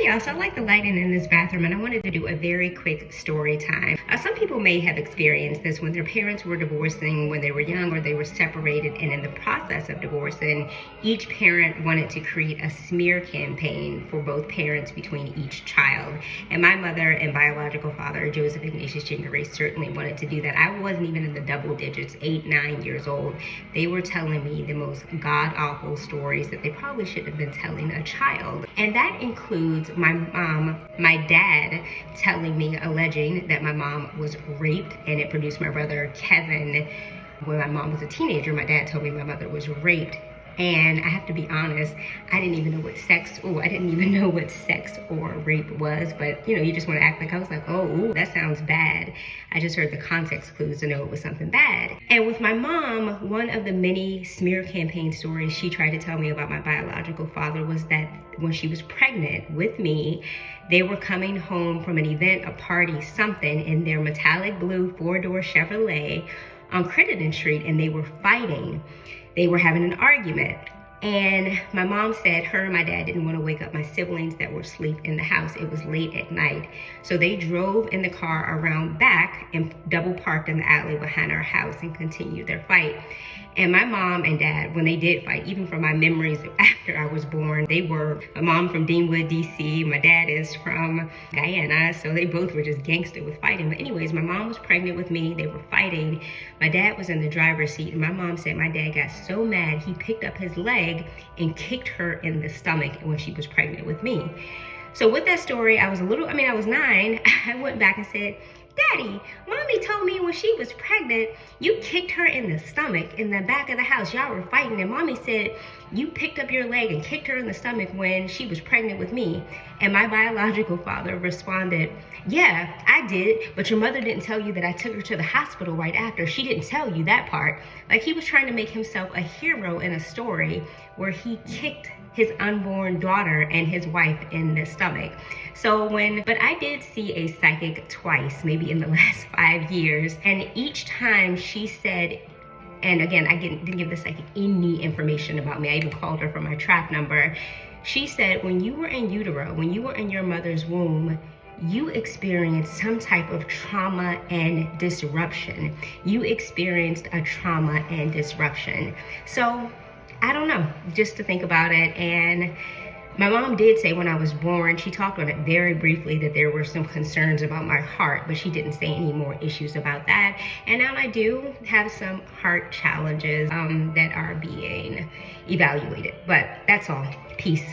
y'all, so I like the lighting in this bathroom, and I wanted to do a very quick story time. Some people may have experienced this when their parents were divorcing when they were young, or they were separated, and in the process of divorcing, each parent wanted to create a smear campaign for both parents between each child. And my mother and biological father, Joseph Ignatius Jhingory, certainly wanted to do that. I wasn't even in the double digits, 8, 9 years old. They were telling me the most god-awful stories that they probably shouldn't have been telling a child. And that includes my dad telling me, alleging that my mom was raped, and it produced my brother Kevin. When my mom was a teenager, my dad told me my mother was raped. And I have to be honest, I didn't even know what sex or rape was, but you just want to act like, I was like, oh, that sounds bad. I just heard the context clues to know it was something bad. And with my mom, one of the many smear campaign stories she tried to tell me about my biological father was that when she was pregnant with me, they were coming home from an event, a party, something, in their metallic blue 4-door Chevrolet on Crittenden Street, and they were fighting. They were having an argument. And my mom said her and my dad didn't want to wake up my siblings that were asleep in the house. It was late at night. So they drove in the car around back and double parked in the alley behind our house and continued their fight. And my mom and dad, when they did fight, even from my memories after I was born, my mom from Deanwood, DC, my dad is from Guyana, so they both were just gangster with fighting. But anyways, my mom was pregnant with me, they were fighting. My dad was in the driver's seat, and my mom said my dad got so mad, he picked up his leg and kicked her in the stomach when she was pregnant with me. So with that story, I was 9, I went back and said, Daddy, Mommy told me when she was pregnant, you kicked her in the stomach in the back of the house. Y'all were fighting, and Mommy said you picked up your leg and kicked her in the stomach when she was pregnant with me. And my biological father responded, yeah, I did, but your mother didn't tell you that I took her to the hospital right after. She didn't tell you that part. Like, he was trying to make himself a hero in a story where he kicked his unborn daughter and his wife in the stomach. But I did see a psychic twice, maybe in the last 5 years. And each time she said, and again, I didn't give the psychic any information about me. I even called her from my trap number. She said, when you were in utero, when you were in your mother's womb, you experienced some type of trauma and disruption. You experienced a trauma and disruption. So I don't know, just to think about it. And my mom did say when I was born, she talked on it very briefly, that there were some concerns about my heart, but she didn't say any more issues about that. And now I do have some heart challenges that are being evaluated. But that's all. Peace.